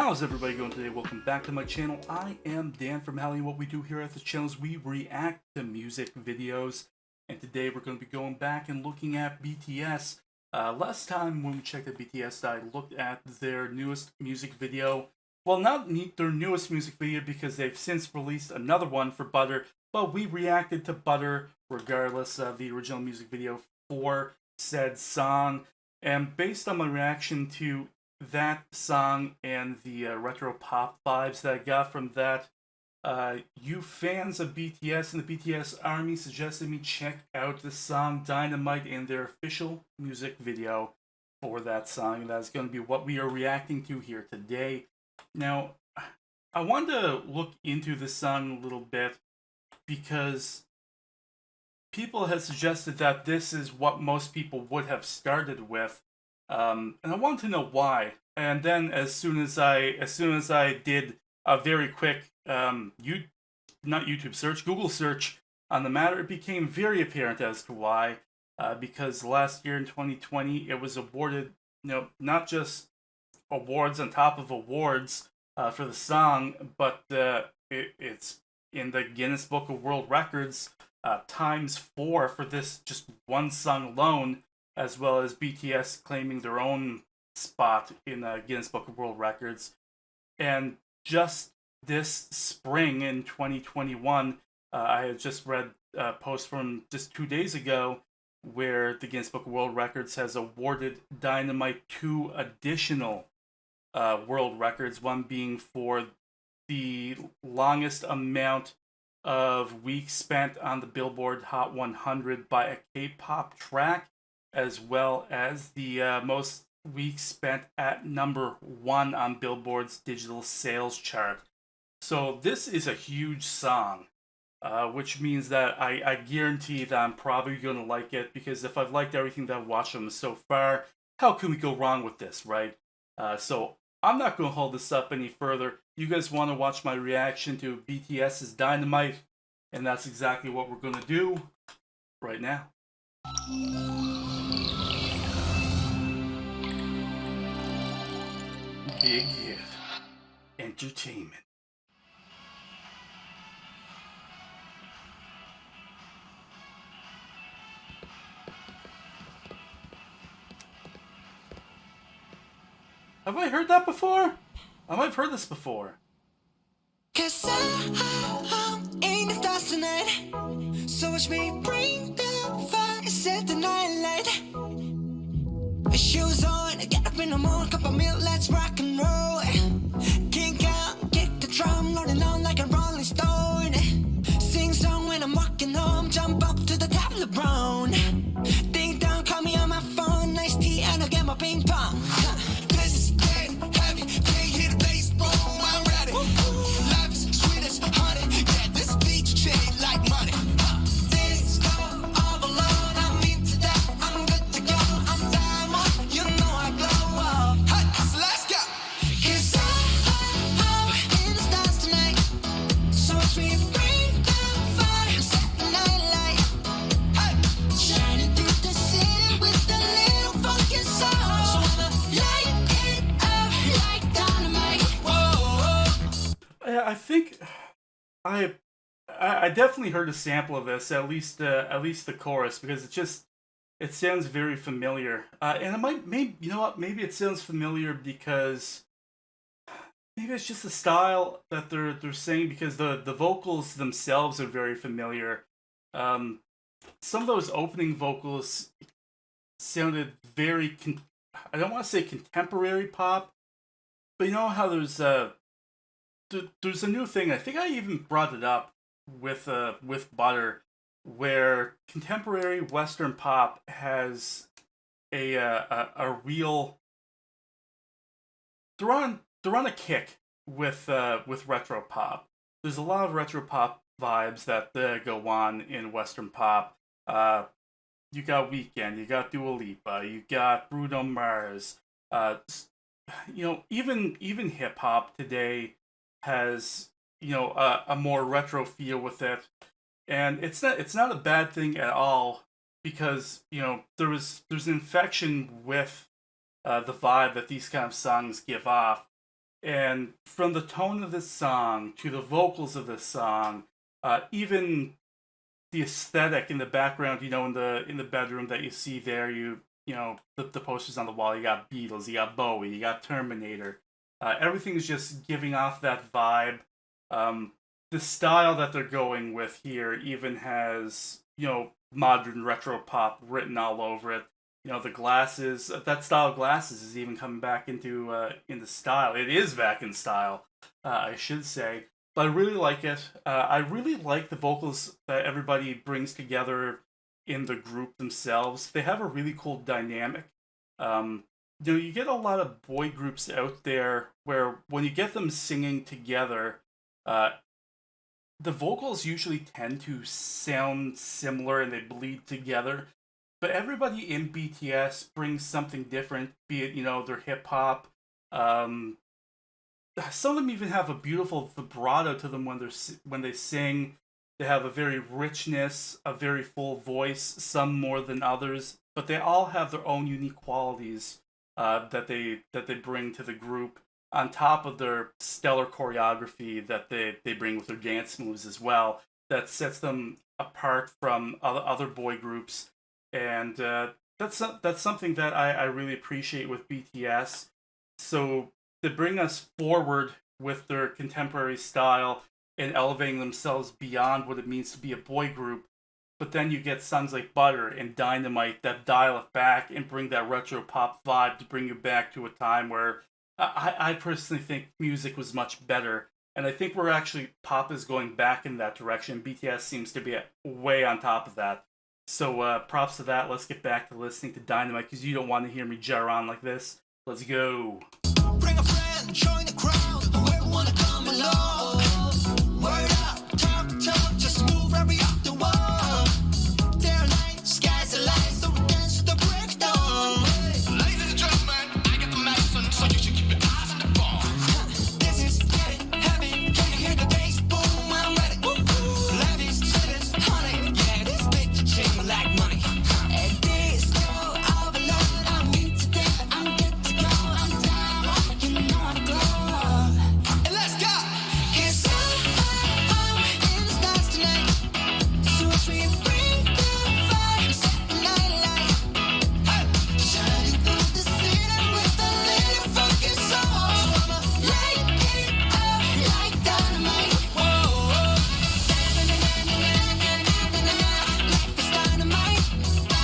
How's everybody going today? Welcome back to my channel. I am Dan from Halley, and what we do here at the channel is we react to music videos. And today we're going to be going back and looking at BTS. Last time when we checked out BTS, I looked at their newest music video. Well, not their newest music video because they've since released another one for Butter, but we reacted to Butter regardless of the original music video for said song. And based on my reaction to that song and the retro pop vibes that I got from that, you fans of BTS and the BTS Army suggested me check out the song Dynamite and their official music video for that song. And that's going to be what we are reacting to here today. Now, I wanted to look into this song a little bit because people have suggested that this is what most people would have started with. And I wanted to know why. And then as soon as I did a very quick Google search on the matter, it became very apparent as to why. Because last year in 2020, it was awarded, not just awards on top of awards for the song, but it's in the Guinness Book of World Records ×4 for this just one song alone, as well as BTS claiming their own spot in Guinness Book of World Records. And just this spring in 2021, I had just read a post from just 2 days ago where the Guinness Book of World Records has awarded Dynamite 2 additional world records, one being for the longest amount of weeks spent on the Billboard Hot 100 by a K-pop track, as well as the most weeks spent at #1 on Billboard's digital sales chart. So this is a huge song, which means that I guarantee that I'm probably going to like it, because if I've liked everything that I've watched from so far, how can we go wrong with this, right? So I'm not going to hold this up any further. You guys want to watch my reaction to BTS's Dynamite, and that's exactly what we're going to do right now. Big hit. Entertainment. Have I heard that before? I might have heard this before. 'Cause I'm in the stars tonight, so watch me bring the fire, set the night light. Shoes on, get up in the morning, cup of milk, let's rock and roll. Kink out, kick the drum, rolling on like a rolling stone. Sing song when I'm walking home, jump up to the top of the brown. Ding dong, call me on my phone, nice tea, and I'll get my ping pong. This is getting heavy, can't hear the bass, boom, I'm ready. Life is sweet as honey, yeah, this beat shade like money. This go all alone, I'm into that, I'm good to go, I'm diamond, you know I glow up. Hey, so let's go. 'Cause I'm in the stars tonight, so watch me bring the fire, set the night light. Hey, shining through the city with a little funky soul. So I'ma light it up like dynamite. Whoa. I think I definitely heard a sample of this, at least the chorus, because it sounds very familiar. And maybe it sounds familiar because maybe it's just the style that they're saying, because the vocals themselves are very familiar. Some of those opening vocals sounded very I don't want to say contemporary pop, but you know how there's a new thing. I think I even brought it up with Butter, where contemporary Western pop has a real they're on a kick with retro pop. There's a lot of retro pop vibes that go on in Western pop. You got Weeknd, you got Dua Lipa, you got Bruno Mars. Even hip hop today has a more retro feel with it, and it's not a bad thing at all, because there's an infection with the vibe that these kind of songs give off. And from the tone of this song to the vocals of this song, even the aesthetic in the background, in the bedroom that you see there, the posters on the wall. You got Beatles, you got Bowie, you got Terminator. Everything's just giving off that vibe. Um, the style that they're going with here even has modern retro pop written all over it. The glasses, that style of glasses is even coming back into style. It is back in style, I should say. But I really like it. I really like the vocals that everybody brings together in the group themselves. They have a really cool dynamic. Um, you get a lot of boy groups out there where when you get them singing together, uh, the vocals usually tend to sound similar and they bleed together. But everybody in BTS brings something different, be it, their hip hop. Um, some of them even have a beautiful vibrato to them when they sing. They have a very richness, a very full voice, some more than others, but they all have their own unique qualities that they bring to the group. On top of their stellar choreography that they bring with their dance moves as well, that sets them apart from other boy groups, and that's something that I really appreciate with BTS. So to bring us forward with their contemporary style and elevating themselves beyond what it means to be a boy group. But then you get songs like Butter and Dynamite that dial it back and bring that retro pop vibe to bring you back to a time where I personally think music was much better. And I think we're actually, pop is going back in that direction. BTS seems to be way on top of that. So props to that. Let's get back to listening to Dynamite because you don't want to hear me jar on like this. Let's go. Bring a friend, join the crowd. Whoever wanna come along. Word up, talk, just move right off the wall. Daylight, sky's the light, so we dance to the breakdown. Ladies and gentlemen, I got the medicine, so you should keep your eyes on the ball. This is getting heavy, can you hear the bass boom? I'm ready. Life is sweet, honey, yeah, this bitch ching like money. And this go overload, I'm here today, I'm good to go, I'm down, you know I'm gone. And let's go! 'Cause I'm in the stars tonight. So as we bring the fire, set the night light. Hey! Shining through the city with a little fucking soul. So I'ma light it up like dynamite. Whoa. Life is dynamite. Life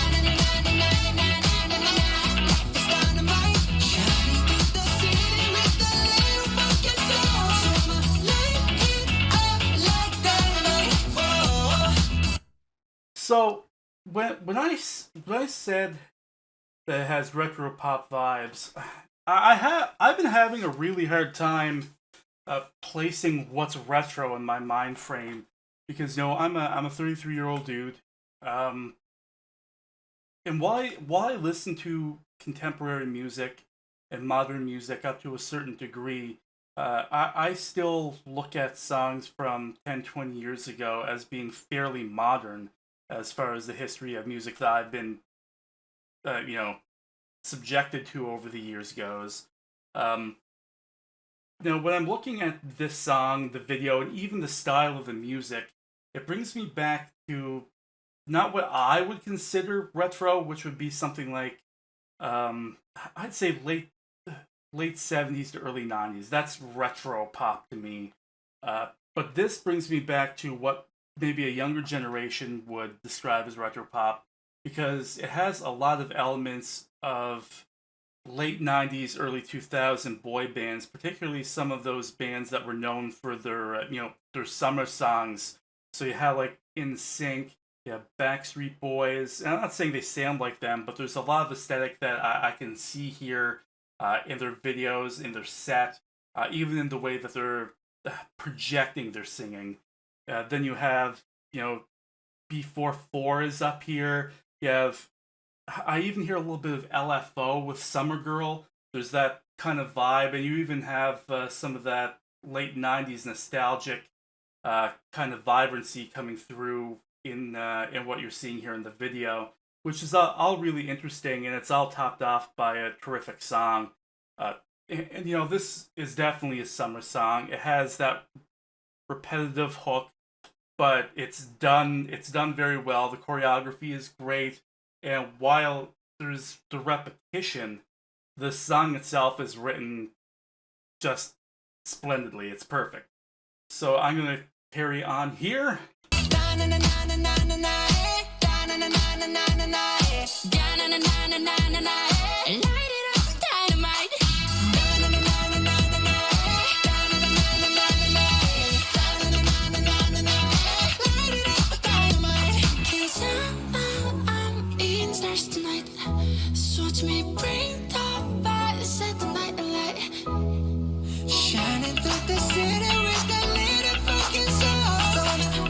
is dynamite. Shining through the city with a little fucking soul. So I'ma light it up like dynamite. Whoa. So when I said that it has retro pop vibes, I've been having a really hard time placing what's retro in my mind frame because I'm a 33-year-old dude, um, and while I listen to contemporary music and modern music up to a certain degree, I still look at songs from 10, 20 years ago as being fairly modern as far as the history of music that I've been, uh, you know, subjected to over the years goes. Um, when I'm looking at this song, the video, and even the style of the music, it brings me back to not what I would consider retro, which would be something like, I'd say late 70s to early 90s. That's retro pop to me. But this brings me back to what maybe a younger generation would describe as retro pop because it has a lot of elements of late 90s, early 2000 boy bands, particularly some of those bands that were known for their summer songs. So you have like In Sync, you have Backstreet Boys. And I'm not saying they sound like them, but there's a lot of aesthetic that I can see here in their videos, in their set, even in the way that they're projecting their singing. Then you have, B44 is up here. You have, I even hear a little bit of LFO with Summer Girl. There's that kind of vibe, and you even have some of that late 90s nostalgic kind of vibrancy coming through in what you're seeing here in the video, which is all really interesting, and it's all topped off by a terrific song. Uh, and you know, this is definitely a summer song. It has that repetitive hook, but it's done very well. The choreography is great, and while there's the repetition, the song itself is written just splendidly. It's perfect. So I'm gonna carry on here. Watch me bring the fire, set the night alight. Shining through the city with that little fucking soul. So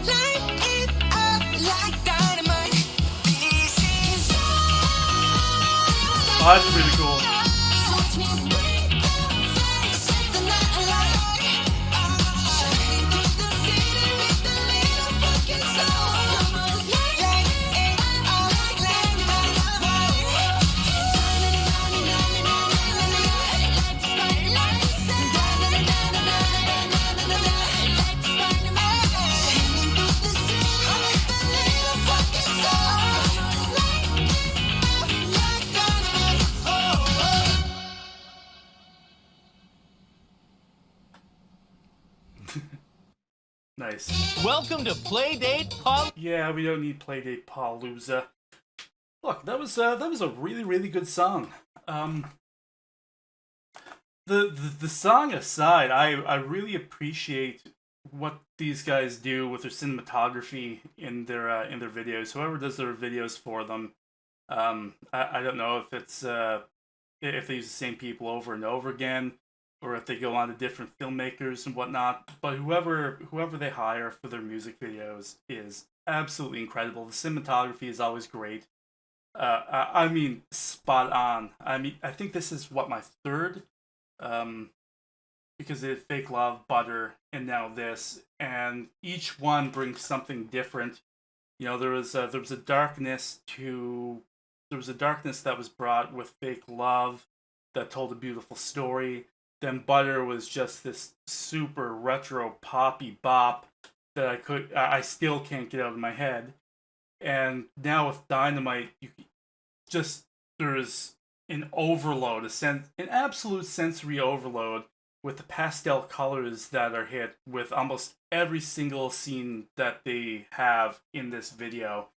light it up like dynamite. This is Oh, that's really cool. so watch me bring the fire, set the night alight. Shining through the city with that little fucking soul. Light it up like dynamite. Nice. Welcome to Playdate Pal. Yeah, we don't need Playdate Palooza. Look, that was a really really good song. The song aside, I really appreciate what these guys do with their cinematography in their videos. Whoever does their videos for them, I don't know if it's if they use the same people over and over again, or if they go on to different filmmakers and whatnot. But whoever they hire for their music videos is absolutely incredible. The cinematography is always great. I mean, spot on. I mean, I think this is what my third, because it Fake Love, Butter, and now this, and each one brings something different. You know, there was a darkness to there was a darkness that was brought with Fake Love that told a beautiful story. Then Butter was just this super retro poppy bop that I still can't get out of my head. And now with Dynamite, just there's an overload, an absolute sensory overload with the pastel colors that are hit with almost every single scene that they have in this video.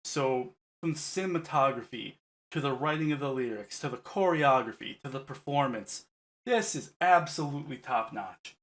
So from cinematography to the writing of the lyrics to the choreography to the performance, this is absolutely top notch.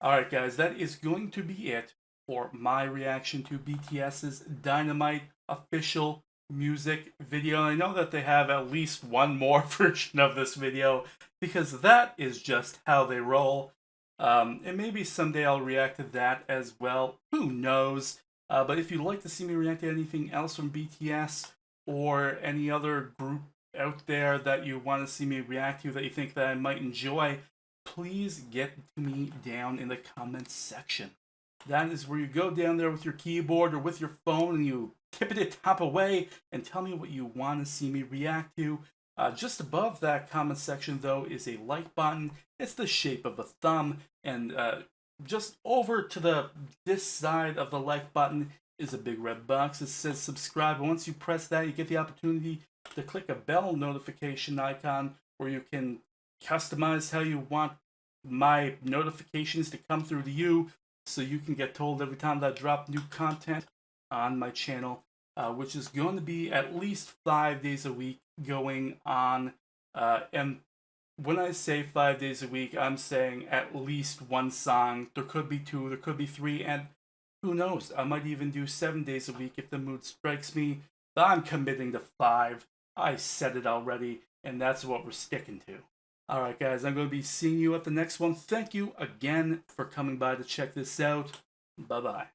Alright, guys, that is going to be it for my reaction to BTS's Dynamite official music video. I know that they have at least one more version of this video because that is just how they roll. And maybe someday I'll react to that as well. Who knows? But if you'd like to see me react to anything else from BTS or any other group out there that you want to see me react to that you think that I might enjoy, please get to me down in the comments section. That is where you go down there with your keyboard or with your phone and you tap away and tell me what you want to see me react to. Just above that comment section, though, is a like button. It's the shape of a thumb, and just over to this side of the like button is a big red box that says subscribe. And once you press that, you get the opportunity to click a bell notification icon where you can customize how you want my notifications to come through to you, so you can get told every time that I drop new content on my channel, which is going to be at least 5 days a week going on. And when I say 5 days a week, I'm saying at least one song. There could be 2, there could be 3, and who knows? I might even do 7 days a week if the mood strikes me. But I'm committing to 5. I said it already, and that's what we're sticking to. Alright guys, I'm going to be seeing you at the next one. Thank you again for coming by to check this out. Bye-bye.